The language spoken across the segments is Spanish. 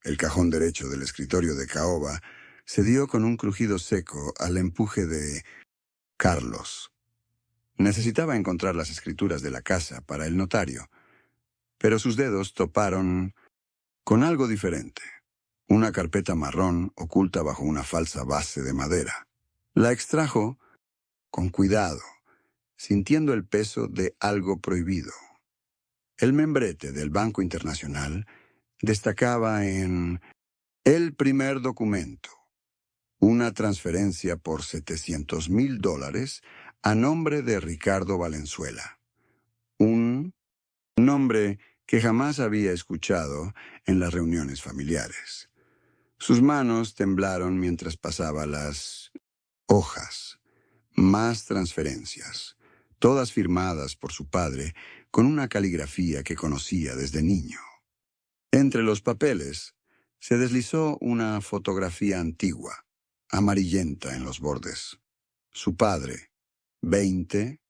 El cajón derecho del escritorio de caoba se dio con un crujido seco al empuje de Carlos. Necesitaba encontrar las escrituras de la casa para el notario, pero sus dedos toparon con algo diferente. Una carpeta marrón oculta bajo una falsa base de madera. La extrajo con cuidado, sintiendo el peso de algo prohibido. El membrete del Banco Internacional destacaba en el primer documento, una transferencia por $700,000 a nombre de Ricardo Valenzuela. Un nombre que jamás había escuchado en las reuniones familiares. Sus manos temblaron mientras pasaba las hojas. Más transferencias, todas firmadas por su padre con una caligrafía que conocía desde niño. Entre los papeles se deslizó una fotografía antigua, amarillenta en los bordes. Su padre, 20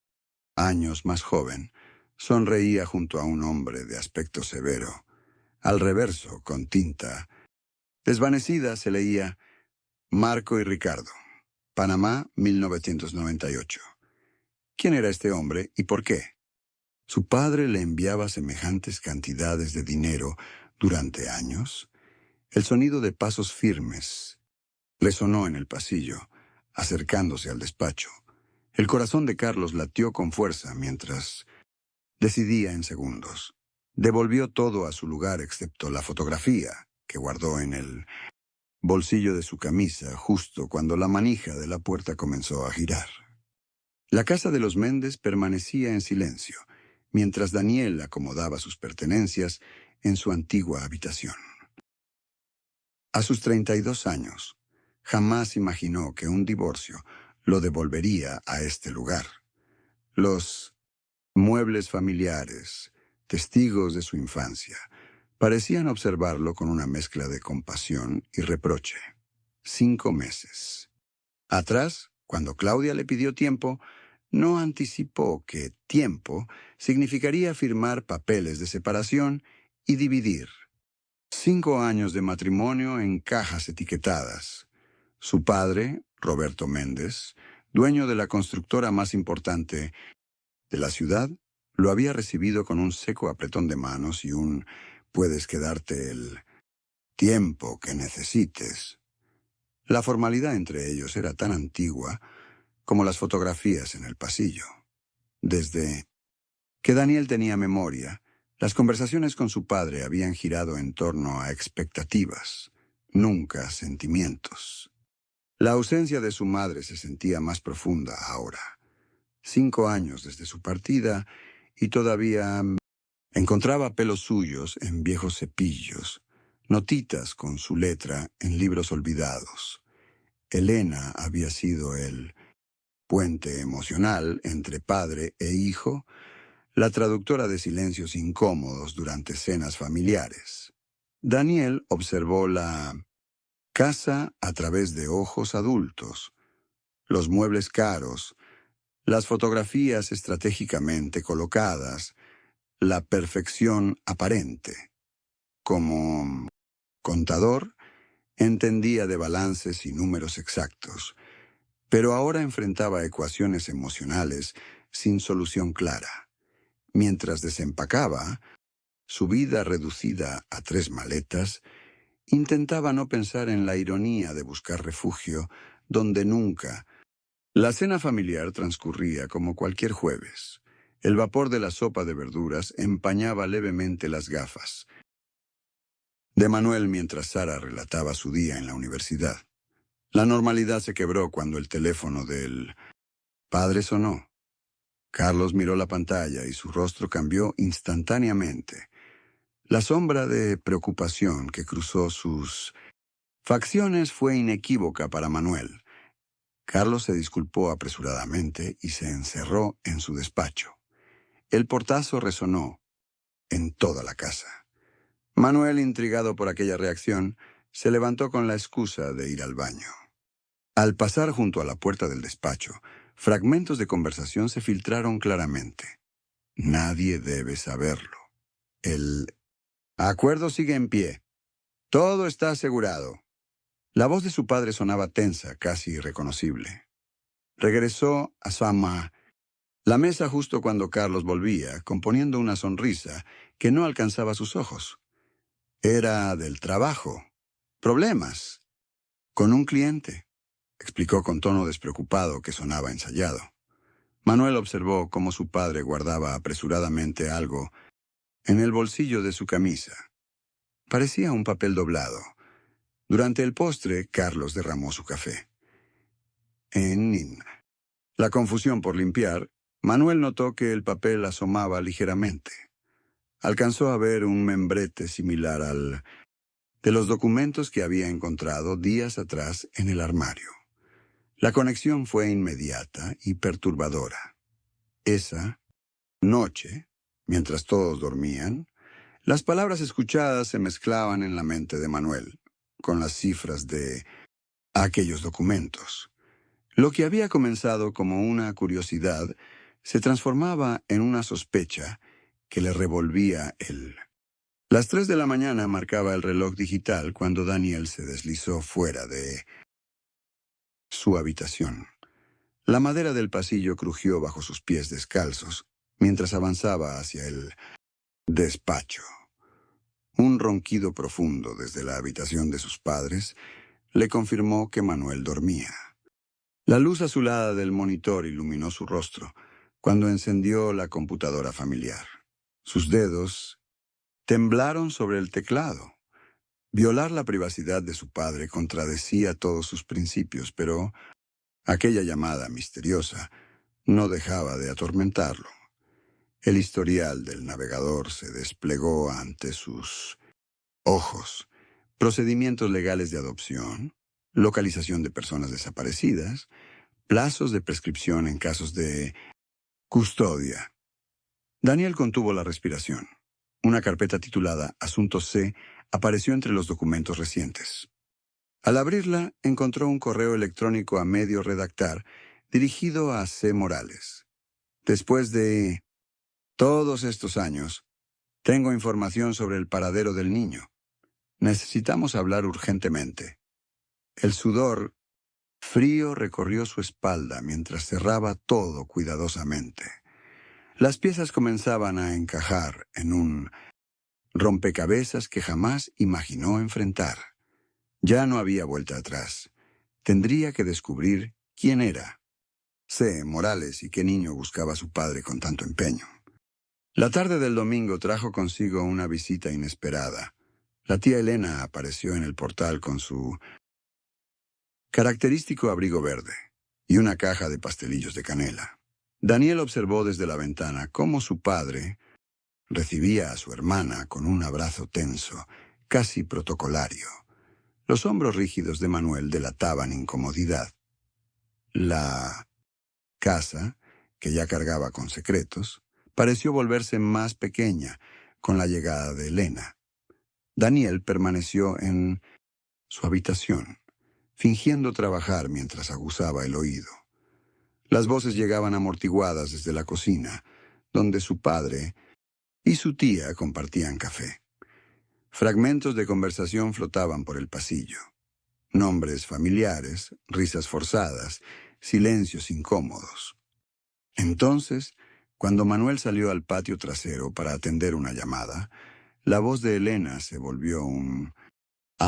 años más joven, sonreía junto a un hombre de aspecto severo. Al reverso, con tinta desvanecida, se leía Marco y Ricardo, Panamá, 1998. ¿Quién era este hombre y por qué? ¿Su padre le enviaba semejantes cantidades de dinero durante años? El sonido de pasos firmes resonó en el pasillo, acercándose al despacho. El corazón de Carlos latió con fuerza mientras decidía en segundos. Devolvió todo a su lugar excepto la fotografía, que guardó en el bolsillo de su camisa justo cuando la manija de la puerta comenzó a girar. La casa de los Méndez permanecía en silencio, mientras Daniel acomodaba sus pertenencias en su antigua habitación. A sus 32 años, jamás imaginó que un divorcio lo devolvería a este lugar. Los muebles familiares, testigos de su infancia, parecían observarlo con una mezcla de compasión y reproche. 5 meses. Atrás, cuando Claudia le pidió tiempo, no anticipó que tiempo significaría firmar papeles de separación y dividir. 5 años de matrimonio en cajas etiquetadas. Su padre, Roberto Méndez, dueño de la constructora más importante de la ciudad, lo había recibido con un seco apretón de manos y un «puedes quedarte el tiempo que necesites». La formalidad entre ellos era tan antigua como las fotografías en el pasillo. Desde que Daniel tenía memoria, las conversaciones con su padre habían girado en torno a expectativas, nunca sentimientos. La ausencia de su madre se sentía más profunda ahora. 5 años desde su partida y todavía encontraba pelos suyos en viejos cepillos, notitas con su letra en libros olvidados. Elena había sido el puente emocional entre padre e hijo, la traductora de silencios incómodos durante cenas familiares. Daniel observó la casa a través de ojos adultos, los muebles caros, las fotografías estratégicamente colocadas, la perfección aparente. Como contador, entendía de balances y números exactos, pero ahora enfrentaba ecuaciones emocionales sin solución clara. Mientras desempacaba, su vida reducida a 3 maletas, intentaba no pensar en la ironía de buscar refugio donde nunca. La cena familiar transcurría como cualquier jueves. El vapor de la sopa de verduras empañaba levemente las gafas de Manuel mientras Sara relataba su día en la universidad. La normalidad se quebró cuando el teléfono del padre sonó. Carlos miró la pantalla y su rostro cambió instantáneamente. La sombra de preocupación que cruzó sus facciones fue inequívoca para Manuel. Carlos se disculpó apresuradamente y se encerró en su despacho. El portazo resonó en toda la casa. Manuel, intrigado por aquella reacción, se levantó con la excusa de ir al baño. Al pasar junto a la puerta del despacho, fragmentos de conversación se filtraron claramente. Nadie debe saberlo. El acuerdo sigue en pie. Todo está asegurado. La voz de su padre sonaba tensa, casi irreconocible. Regresó a la mesa justo cuando Carlos volvía, componiendo una sonrisa que no alcanzaba sus ojos. Era del trabajo. Problemas. Con un cliente, explicó con tono despreocupado que sonaba ensayado. Manuel observó cómo su padre guardaba apresuradamente algo en el bolsillo de su camisa. Parecía un papel doblado. Durante el postre, Carlos derramó su café. En la confusión por limpiar, Manuel notó que el papel asomaba ligeramente. Alcanzó a ver un membrete similar al de los documentos que había encontrado días atrás en el armario. La conexión fue inmediata y perturbadora. Esa noche, mientras todos dormían, las palabras escuchadas se mezclaban en la mente de Manuel, con las cifras de aquellos documentos. Lo que había comenzado como una curiosidad se transformaba en una sospecha que le revolvía él. Las 3 de la mañana marcaba el reloj digital cuando Daniel se deslizó fuera de su habitación. La madera del pasillo crujió bajo sus pies descalzos mientras avanzaba hacia el despacho. Un ronquido profundo desde la habitación de sus padres le confirmó que Manuel dormía. La luz azulada del monitor iluminó su rostro cuando encendió la computadora familiar. Sus dedos temblaron sobre el teclado. Violar la privacidad de su padre contradecía todos sus principios, pero aquella llamada misteriosa no dejaba de atormentarlo. El historial del navegador se desplegó ante sus ojos. Procedimientos legales de adopción, localización de personas desaparecidas, plazos de prescripción en casos de custodia. Daniel contuvo la respiración. Una carpeta titulada Asunto C apareció entre los documentos recientes. Al abrirla, encontró un correo electrónico a medio redactar dirigido a C. Morales. Después de todos estos años, tengo información sobre el paradero del niño. Necesitamos hablar urgentemente. El sudor frío recorrió su espalda mientras cerraba todo cuidadosamente. Las piezas comenzaban a encajar en un rompecabezas que jamás imaginó enfrentar. Ya no había vuelta atrás. Tendría que descubrir quién era C. Morales y qué niño buscaba a su padre con tanto empeño. La tarde del domingo trajo consigo una visita inesperada. La tía Elena apareció en el portal con su característico abrigo verde y una caja de pastelillos de canela. Daniel observó desde la ventana cómo su padre recibía a su hermana con un abrazo tenso, casi protocolario. Los hombros rígidos de Manuel delataban incomodidad. La casa, que ya cargaba con secretos, pareció volverse más pequeña con la llegada de Elena. Daniel permaneció en su habitación, fingiendo trabajar mientras aguzaba el oído. Las voces llegaban amortiguadas desde la cocina, donde su padre y su tía compartían café. Fragmentos de conversación flotaban por el pasillo. Nombres familiares, risas forzadas, silencios incómodos. Entonces, cuando Manuel salió al patio trasero para atender una llamada, la voz de Elena se volvió un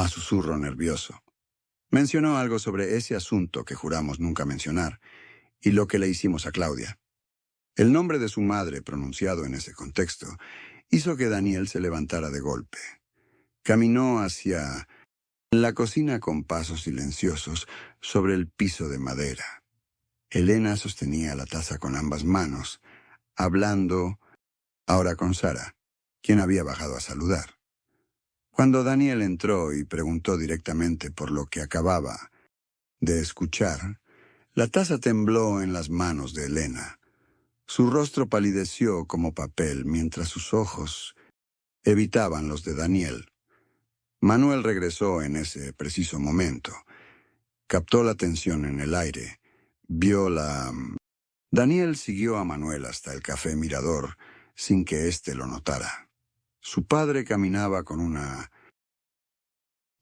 susurro nervioso. Mencionó algo sobre ese asunto que juramos nunca mencionar y lo que le hicimos a Claudia. El nombre de su madre, pronunciado en ese contexto, hizo que Daniel se levantara de golpe. Caminó hacia la cocina con pasos silenciosos sobre el piso de madera. Elena sostenía la taza con ambas manos, hablando ahora con Sara, quien había bajado a saludar. Cuando Daniel entró y preguntó directamente por lo que acababa de escuchar, la taza tembló en las manos de Elena. Su rostro palideció como papel mientras sus ojos evitaban los de Daniel. Manuel regresó en ese preciso momento. Captó la tensión en el aire. Vio la... Daniel siguió a Manuel hasta el café Mirador sin que éste lo notara. Su padre caminaba con una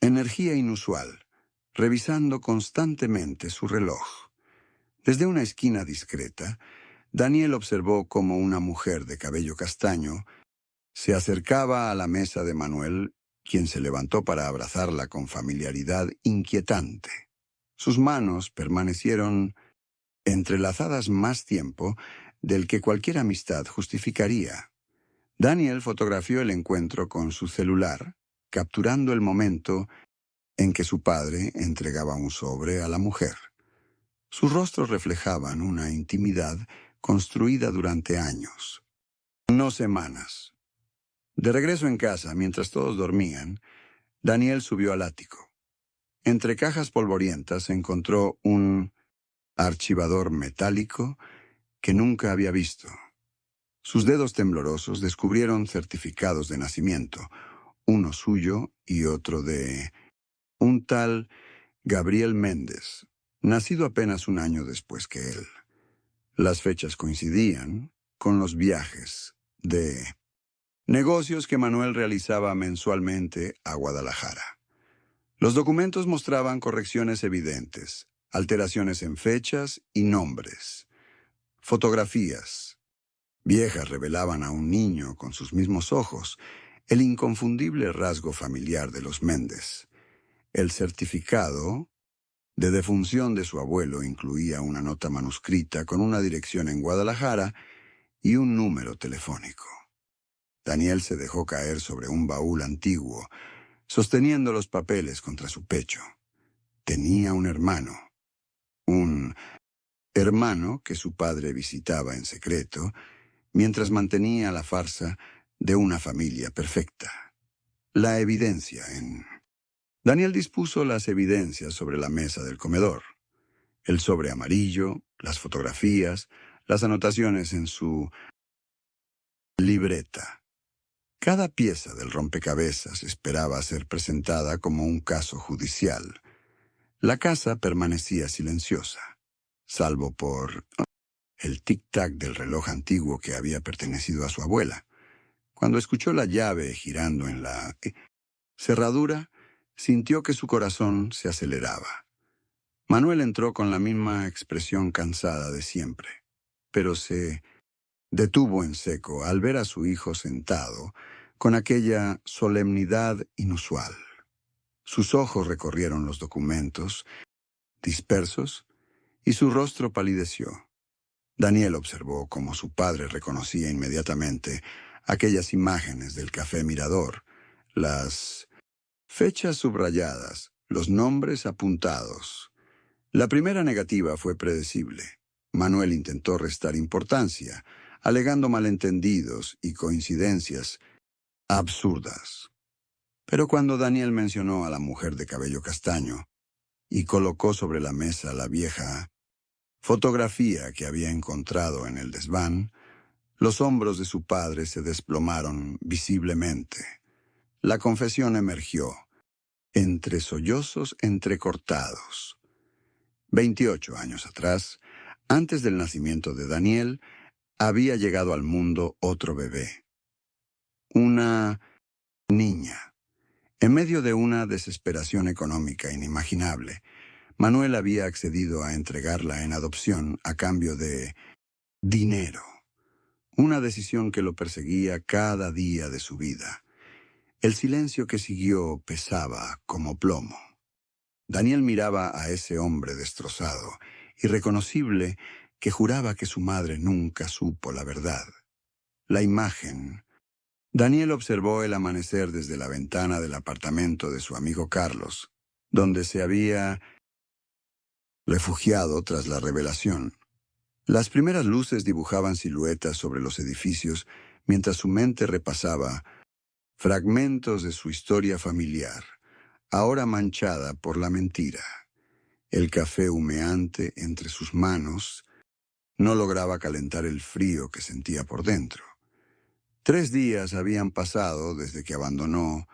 Energía inusual, revisando constantemente su reloj. Desde una esquina discreta, Daniel observó cómo una mujer de cabello castaño se acercaba a la mesa de Manuel, quien se levantó para abrazarla con familiaridad inquietante. Sus manos permanecieron entrelazadas más tiempo del que cualquier amistad justificaría. Daniel fotografió el encuentro con su celular, capturando el momento en que su padre entregaba un sobre a la mujer. Sus rostros reflejaban una intimidad construida durante años, no semanas. De regreso en casa, mientras todos dormían, Daniel subió al ático. Entre cajas polvorientas encontró un archivador metálico que nunca había visto. Sus dedos temblorosos descubrieron certificados de nacimiento, uno suyo y otro de un tal Gabriel Méndez, nacido apenas un año después que él. Las fechas coincidían con los viajes de negocios que Manuel realizaba mensualmente a Guadalajara. Los documentos mostraban correcciones evidentes, alteraciones en fechas y nombres. Fotografías viejas revelaban a un niño con sus mismos ojos, el inconfundible rasgo familiar de los Méndez. El certificado de defunción de su abuelo incluía una nota manuscrita con una dirección en Guadalajara y un número telefónico. Daniel se dejó caer sobre un baúl antiguo, sosteniendo los papeles contra su pecho. Tenía un hermano que su padre visitaba en secreto, mientras mantenía la farsa de una familia perfecta. La evidencia en... Daniel dispuso las evidencias sobre la mesa del comedor. El sobre amarillo, las fotografías, las anotaciones en su libreta. Cada pieza del rompecabezas esperaba ser presentada como un caso judicial. La casa permanecía silenciosa, salvo por el tic-tac del reloj antiguo que había pertenecido a su abuela. Cuando escuchó la llave girando en la cerradura, sintió que su corazón se aceleraba. Manuel entró con la misma expresión cansada de siempre, pero se detuvo en seco al ver a su hijo sentado con aquella solemnidad inusual. Sus ojos recorrieron los documentos, dispersos, y su rostro palideció. Daniel observó cómo su padre reconocía inmediatamente aquellas imágenes del Café Mirador, las fechas subrayadas, los nombres apuntados. La primera negativa fue predecible. Manuel intentó restar importancia, alegando malentendidos y coincidencias absurdas. Pero cuando Daniel mencionó a la mujer de cabello castaño y colocó sobre la mesa la vieja fotografía que había encontrado en el desván, los hombros de su padre se desplomaron visiblemente. La confesión emergió, entre sollozos entrecortados. 28 años atrás, antes del nacimiento de Daniel, había llegado al mundo otro bebé. Una niña. En medio de una desesperación económica inimaginable, Manuel había accedido a entregarla en adopción a cambio de dinero. Una decisión que lo perseguía cada día de su vida. El silencio que siguió pesaba como plomo. Daniel miraba a ese hombre destrozado, irreconocible, que juraba que su madre nunca supo la verdad. La imagen. Daniel observó el amanecer desde la ventana del apartamento de su amigo Carlos, donde se había refugiado tras la revelación. Las primeras luces dibujaban siluetas sobre los edificios mientras su mente repasaba fragmentos de su historia familiar, ahora manchada por la mentira. El café humeante entre sus manos no lograba calentar el frío que sentía por dentro. 3 días habían pasado desde que abandonó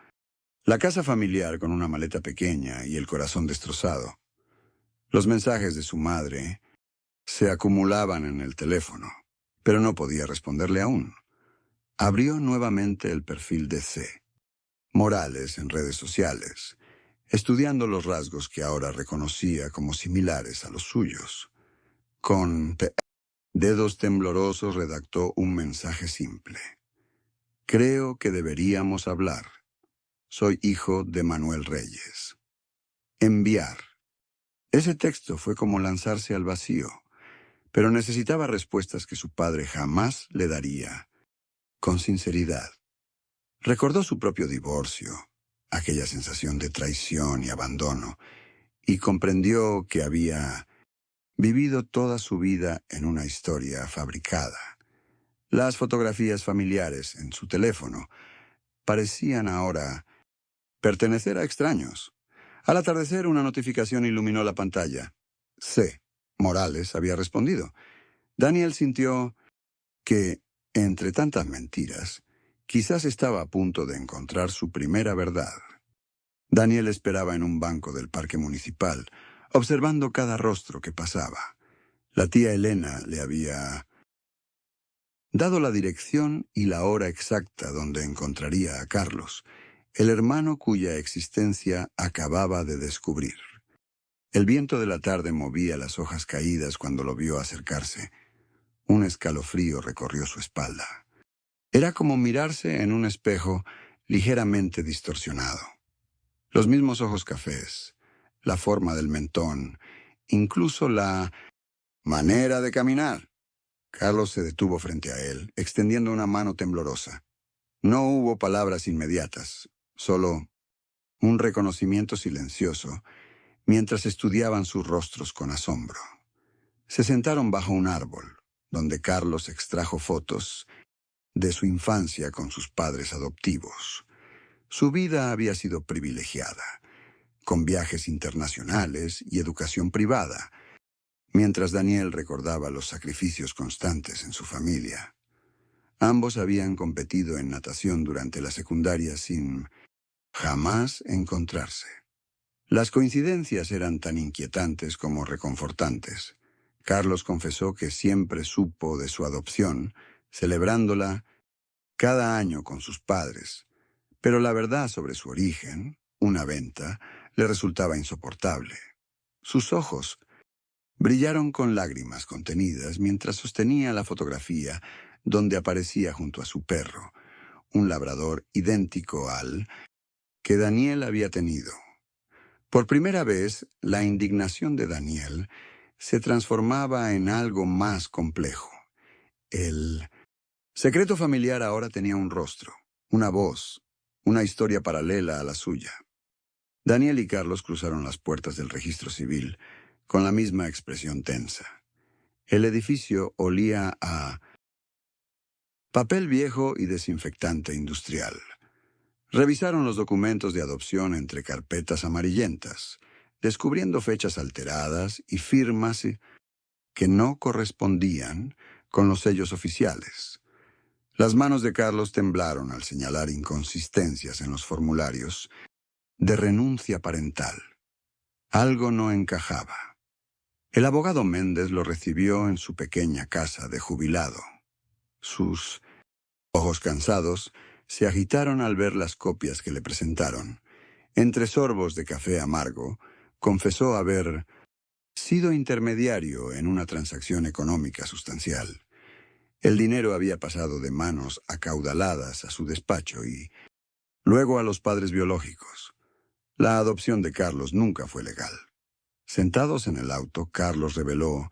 la casa familiar con una maleta pequeña y el corazón destrozado. Los mensajes de su madre se acumulaban en el teléfono, pero no podía responderle aún. Abrió nuevamente el perfil de C. Morales en redes sociales. estudiando los rasgos que ahora reconocía como similares a los suyos. Con dedos temblorosos redactó un mensaje simple. Creo que deberíamos hablar. Soy hijo de Manuel Reyes. Enviar. Ese texto fue como lanzarse al vacío, pero necesitaba respuestas que su padre jamás le daría. Con sinceridad. Recordó su propio divorcio, aquella sensación de traición y abandono, y comprendió que había vivido toda su vida en una historia fabricada. Las fotografías familiares en su teléfono parecían ahora pertenecer a extraños. Al atardecer, una notificación iluminó la pantalla. C. Morales había respondido. Daniel sintió que, entre tantas mentiras, quizás estaba a punto de encontrar su primera verdad. Daniel esperaba en un banco del parque municipal, observando cada rostro que pasaba. La tía Elena le había dado la dirección y la hora exacta donde encontraría a Carlos, el hermano cuya existencia acababa de descubrir. El viento de la tarde movía las hojas caídas cuando lo vio acercarse. Un escalofrío recorrió su espalda. Era como mirarse en un espejo ligeramente distorsionado. Los mismos ojos cafés, la forma del mentón, incluso la manera de caminar. Carlos se detuvo frente a él, extendiendo una mano temblorosa. No hubo palabras inmediatas, solo un reconocimiento silencioso, mientras estudiaban sus rostros con asombro. Se sentaron bajo un árbol, donde Carlos extrajo fotos de su infancia con sus padres adoptivos. Su vida había sido privilegiada, con viajes internacionales y educación privada, mientras Daniel recordaba los sacrificios constantes en su familia. Ambos habían competido en natación durante la secundaria sin jamás encontrarse. Las coincidencias eran tan inquietantes como reconfortantes. Carlos confesó que siempre supo de su adopción, celebrándola cada año con sus padres, pero la verdad sobre su origen, una venta, le resultaba insoportable. Sus ojos brillaron con lágrimas contenidas mientras sostenía la fotografía donde aparecía junto a su perro, un labrador idéntico al que Daniel había tenido. Por primera vez, la indignación de Daniel se transformaba en algo más complejo. El secreto familiar ahora tenía un rostro, una voz, una historia paralela a la suya. Daniel y Carlos cruzaron las puertas del registro civil con la misma expresión tensa. El edificio olía a papel viejo y desinfectante industrial. Revisaron los documentos de adopción entre carpetas amarillentas, descubriendo fechas alteradas y firmas que no correspondían con los sellos oficiales. Las manos de Carlos temblaron al señalar inconsistencias en los formularios de renuncia parental. Algo no encajaba. El abogado Méndez lo recibió en su pequeña casa de jubilado. Sus ojos cansados se agitaron al ver las copias que le presentaron. Entre sorbos de café amargo, confesó haber sido intermediario en una transacción económica sustancial. El dinero había pasado de manos acaudaladas a su despacho y luego a los padres biológicos. La adopción de Carlos nunca fue legal. Sentados en el auto, Carlos reveló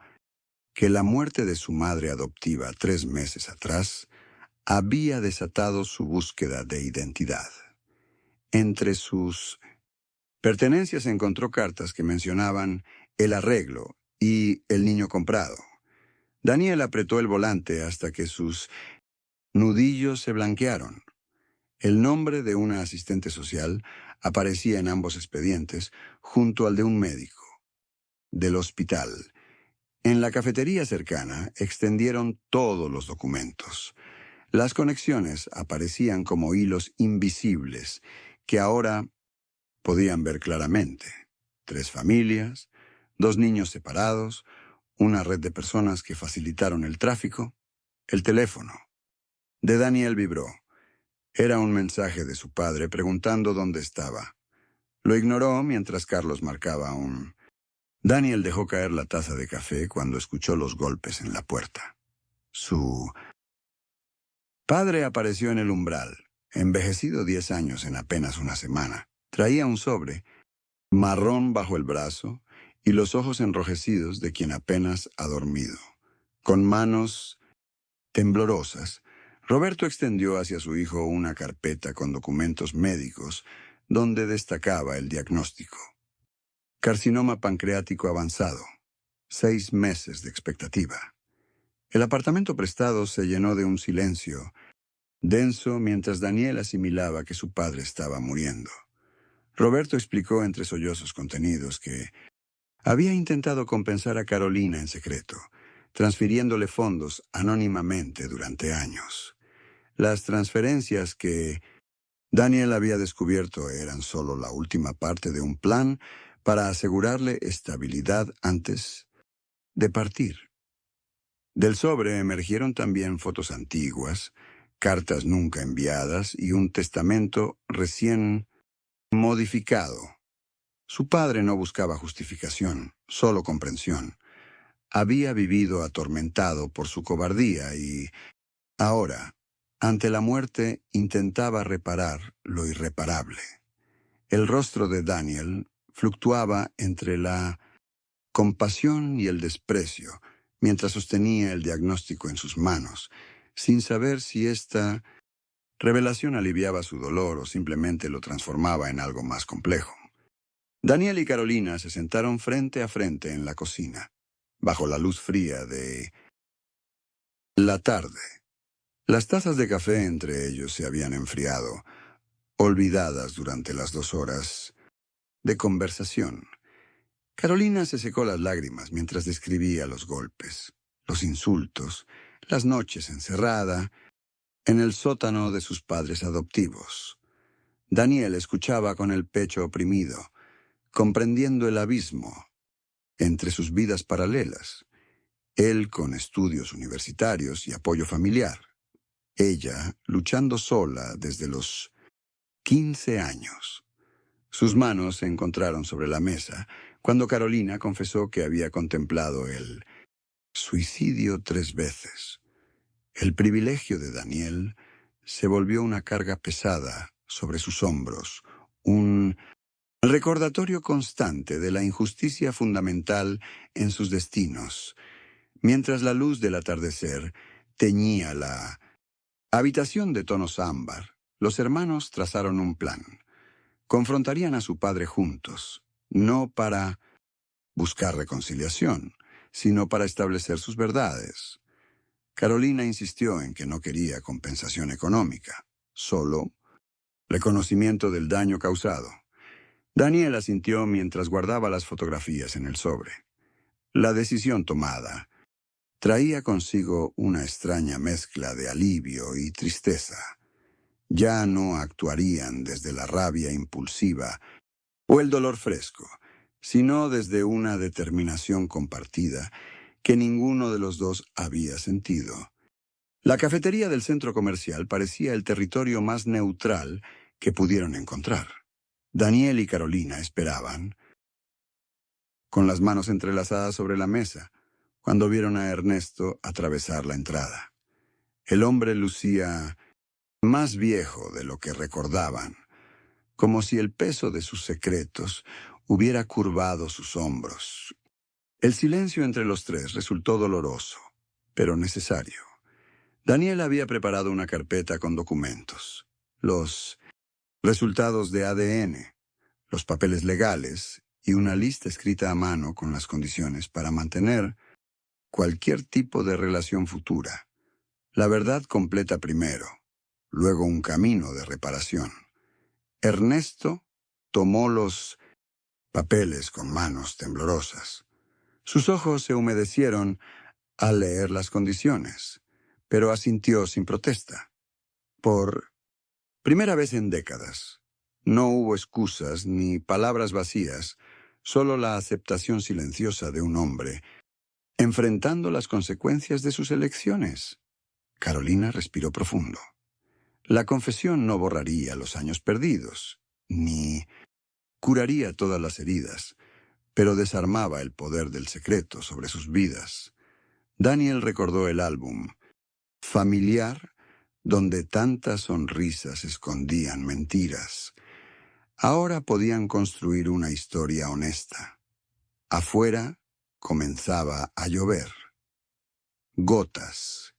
que la muerte de su madre adoptiva 3 meses atrás había desatado su búsqueda de identidad. Entre sus pertenencias encontró cartas que mencionaban el arreglo y el niño comprado. Daniel apretó el volante hasta que sus nudillos se blanquearon. El nombre de una asistente social aparecía en ambos expedientes, junto al de un médico. Del hospital. En la cafetería cercana extendieron todos los documentos. Las conexiones aparecían como hilos invisibles que ahora podían ver claramente. 3 familias, 2 niños separados, una red de personas que facilitaron el tráfico. El teléfono de Daniel vibró. Era un mensaje de su padre preguntando dónde estaba. Lo ignoró mientras Carlos marcaba un... Daniel dejó caer la taza de café cuando escuchó los golpes en la puerta. Su padre apareció en el umbral, envejecido 10 años en apenas una semana. Traía un sobre, marrón bajo el brazo, y los ojos enrojecidos de quien apenas ha dormido. Con manos temblorosas, Roberto extendió hacia su hijo una carpeta con documentos médicos donde destacaba el diagnóstico. Carcinoma pancreático avanzado. 6 meses de expectativa. El apartamento prestado se llenó de un silencio denso mientras Daniel asimilaba que su padre estaba muriendo. Roberto explicó entre sollozos contenidos que había intentado compensar a Carolina en secreto, transfiriéndole fondos anónimamente durante años. Las transferencias que Daniel había descubierto eran solo la última parte de un plan para asegurarle estabilidad antes de partir. Del sobre emergieron también fotos antiguas, cartas nunca enviadas y un testamento recién modificado. Su padre no buscaba justificación, solo comprensión. Había vivido atormentado por su cobardía y, ahora, ante la muerte, intentaba reparar lo irreparable. El rostro de Daniel fluctuaba entre la compasión y el desprecio, mientras sostenía el diagnóstico en sus manos, sin saber si esta revelación aliviaba su dolor o simplemente lo transformaba en algo más complejo. Daniel y Carolina se sentaron frente a frente en la cocina, bajo la luz fría de la tarde. Las tazas de café entre ellos se habían enfriado, olvidadas durante las 2 horas de conversación. Carolina se secó las lágrimas mientras describía los golpes, los insultos, las noches encerrada en el sótano de sus padres adoptivos. Daniel escuchaba con el pecho oprimido, comprendiendo el abismo entre sus vidas paralelas. Él con estudios universitarios y apoyo familiar. Ella luchando sola desde los 15 años. Sus manos se encontraron sobre la mesa cuando Carolina confesó que había contemplado el suicidio 3 veces. El privilegio de Daniel se volvió una carga pesada sobre sus hombros, un recordatorio constante de la injusticia fundamental en sus destinos, mientras la luz del atardecer teñía la habitación de tonos ámbar. Los hermanos trazaron un plan. Confrontarían a su padre juntos, no para buscar reconciliación, sino para establecer sus verdades. Carolina insistió en que no quería compensación económica, solo reconocimiento del daño causado. Daniel asintió mientras guardaba las fotografías en el sobre. La decisión tomada traía consigo una extraña mezcla de alivio y tristeza. Ya no actuarían desde la rabia impulsiva o el dolor fresco, sino desde una determinación compartida que ninguno de los dos había sentido. La cafetería del centro comercial parecía el territorio más neutral que pudieron encontrar. Daniel y Carolina esperaban, con las manos entrelazadas sobre la mesa, cuando vieron a Ernesto atravesar la entrada. El hombre lucía más viejo de lo que recordaban, como si el peso de sus secretos hubiera curvado sus hombros. El silencio entre los tres resultó doloroso, pero necesario. Daniel había preparado una carpeta con documentos, los resultados de ADN, los papeles legales y una lista escrita a mano con las condiciones para mantener cualquier tipo de relación futura. La verdad completa primero, luego un camino de reparación. Ernesto tomó los papeles con manos temblorosas. Sus ojos se humedecieron al leer las condiciones, pero asintió sin protesta. Por primera vez en décadas, no hubo excusas ni palabras vacías, solo la aceptación silenciosa de un hombre enfrentando las consecuencias de sus elecciones. Carolina respiró profundo. La confesión no borraría los años perdidos, ni Curaría todas las heridas, pero desarmaba el poder del secreto sobre sus vidas. Daniel recordó el álbum familiar, donde tantas sonrisas escondían mentiras. Ahora podían construir una historia honesta. Afuera comenzaba a llover. Gotas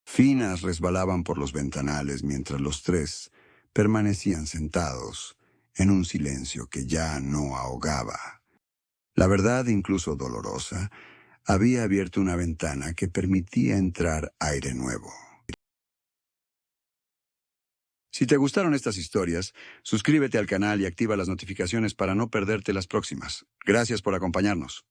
finas resbalaban por los ventanales mientras los tres permanecían sentados en un silencio que ya no ahogaba. La verdad, incluso dolorosa, había abierto una ventana que permitía entrar aire nuevo. Si te gustaron estas historias, suscríbete al canal y activa las notificaciones para no perderte las próximas. Gracias por acompañarnos.